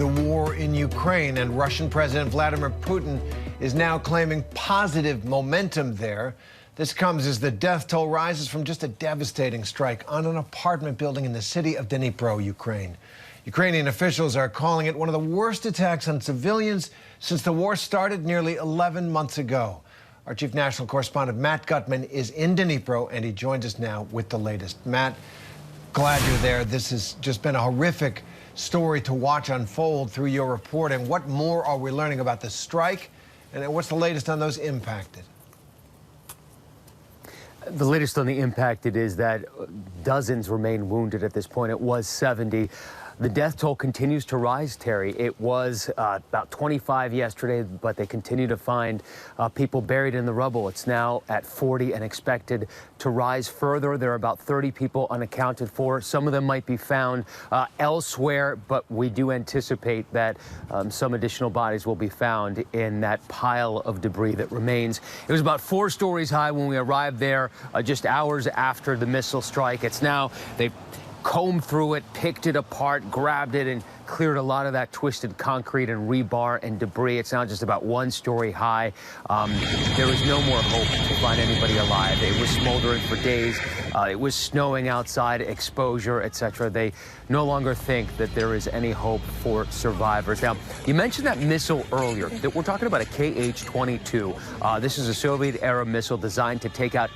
the war in Ukraine, and Russian President Vladimir Putin is now claiming positive momentum there. This comes as the death toll rises from just a devastating strike on an apartment building in the city of Dnipro, Ukraine. Ukrainian officials are calling it one of the worst attacks on civilians since the war started nearly 11 months ago. Our chief national correspondent, Matt Gutman, is in Dnipro, and he joins us now with the latest. Matt, glad you're there. This has just been a horrific story to watch unfold through your reporting. What more are we learning about the strike, and what's the latest on those impacted? The latest on the impacted is that dozens remain wounded at this point. It was 70. The death toll continues to rise, Terry. It was about 25 yesterday, but they continue to find people buried in the rubble. It's now at 40 and expected to rise further. There are about 30 people unaccounted for. Some of them might be found elsewhere, but we do anticipate that some additional bodies will be found in that pile of debris that remains. It was about 4 stories high when we arrived there just hours after the missile strike. It's now, they've combed through it, picked it apart, grabbed it, and cleared a lot of that twisted concrete and rebar and debris. It's now just about 1 story high. There is no more hope to find anybody alive. It was smoldering for days. It was snowing outside, exposure, etc. They no longer think that there is any hope for survivors. Now, you mentioned that missile earlier. That we're talking about a Kh-22. This is a Soviet-era missile designed to take out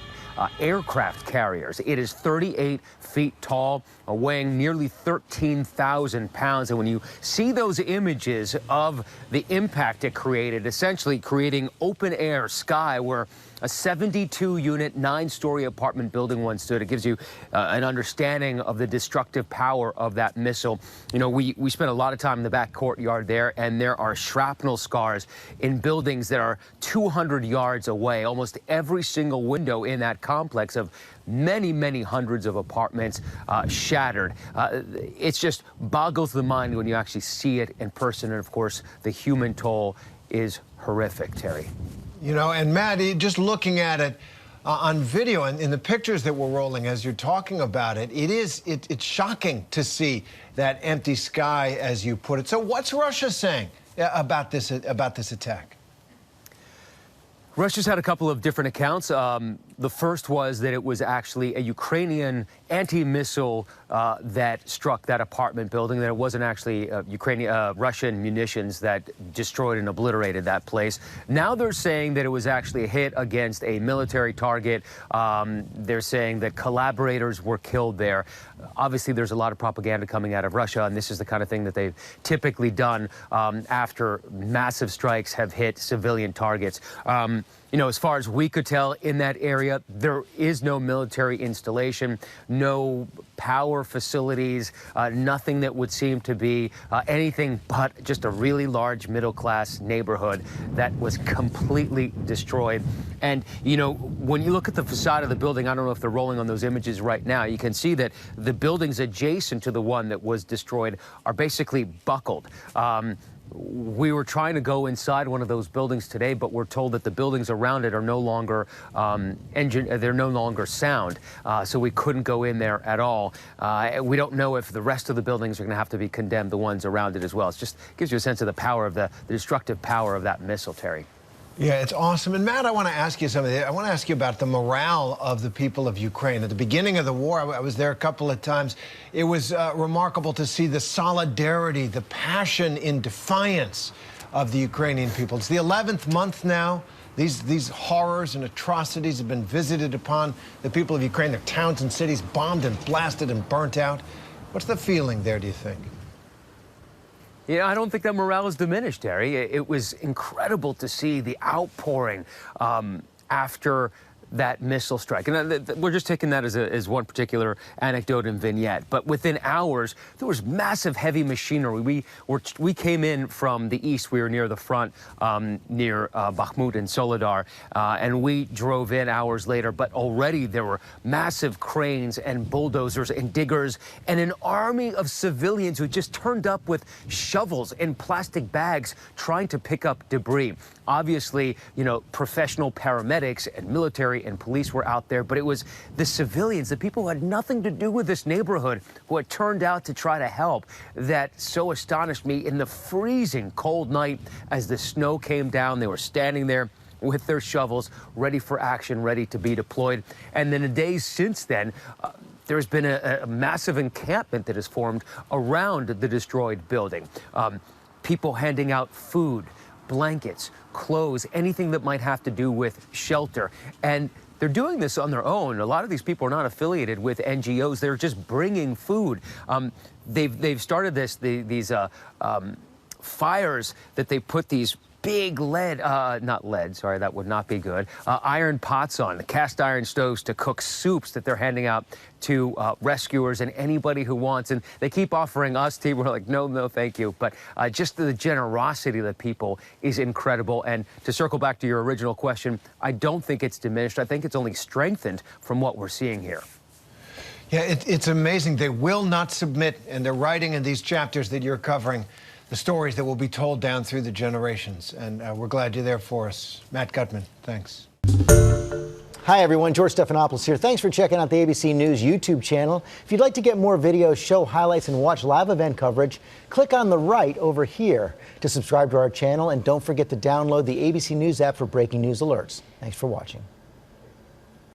aircraft carriers. It is 38 feet tall, weighing nearly 13,000 pounds. And when you see those images of the impact it created, essentially creating open air sky where a 72-unit, 9-story apartment building once stood, it gives you an understanding of the destructive power of that missile. You know, we spent a lot of time in the back courtyard there, and there are shrapnel scars in buildings that are 200 yards away. Almost every single window in that complex of many, many hundreds of apartments shattered. It just boggles the mind when you actually see it in person. And, of course, the human toll is horrific, Terry. You know, and Matt, just looking at it on video and in the pictures that we're rolling as you're talking about it, it's shocking to see that empty sky, as you put it. So what's Russia saying about this attack? Russia's had a couple of different accounts. The first was that it was actually a Ukrainian anti-missile that struck that apartment building, that it wasn't actually Russian munitions that destroyed and obliterated that place. Now they're saying that it was actually a hit against a military target. They're saying that collaborators were killed there. Obviously, there's a lot of propaganda coming out of Russia, and this is the kind of thing that they've typically done after massive strikes have hit civilian targets. You know, as far as we could tell in that area, there is no military installation, no power facilities, nothing that would seem to be anything but just a really large middle-class neighborhood that was completely destroyed. And, you know, when you look at the facade of the building, I don't know if they're rolling on those images right now, you can see that the buildings adjacent to the one that was destroyed are basically buckled. We were trying to go inside one of those buildings today, but we're told that the buildings around it are no longer they're no longer sound, so we couldn't go in there at all. We don't know if the rest of the buildings are going to have to be condemned, the ones around it as well. It just gives you a sense of the power of the destructive power of that missile, Terry. Yeah, it's awesome. And Matt, I want to ask you something. I want to ask you about the morale of the people of Ukraine. At the beginning of the war, I was there a couple of times. It was remarkable to see the solidarity, the passion in defiance of the Ukrainian people. It's the 11th month now. These horrors and atrocities have been visited upon the people of Ukraine. Their towns and cities bombed and blasted and burnt out. What's the feeling there, do you think? Yeah, I don't think that morale is diminished, Terry. It was incredible to see the outpouring after that missile strike. And we're just taking that as one particular anecdote and vignette. But within hours, there was massive heavy machinery. We came in from the east. We were near the front, near Bakhmut and Soledar, and we drove in hours later. But already there were massive cranes and bulldozers and diggers and an army of civilians who just turned up with shovels and plastic bags trying to pick up debris. Obviously, you know, professional paramedics and military and police were out there, but it was the civilians, the people who had nothing to do with this neighborhood, who had turned out to try to help, that so astonished me. In the freezing cold night, as the snow came down, they were standing there with their shovels, ready for action, ready to be deployed. And then the days since then, there's been a massive encampment that has formed around the destroyed building. People handing out food, blankets, clothes, anything that might have to do with shelter. And they're doing this on their own. A lot of these people are not affiliated with NGOs. They're just bringing food. They've started these fires that they put these big not lead, sorry, that would not be good, iron pots on, the cast iron stoves to cook soups that they're handing out to rescuers and anybody who wants. And they keep offering us tea. We're like, no, thank you. But just the generosity of the people is incredible. And to circle back to your original question, I don't think it's diminished. I think it's only strengthened from what we're seeing here. Yeah, it's amazing. They will not submit, and they're writing in these chapters that you're covering the stories that will be told down through the generations. And we're glad you're there for us. Matt Gutman, thanks. Hi, everyone. George Stephanopoulos here. Thanks for checking out the ABC News YouTube channel. If you'd like to get more videos, show highlights, and watch live event coverage, click on the right over here to subscribe to our channel. And don't forget to download the ABC News app for breaking news alerts. Thanks for watching.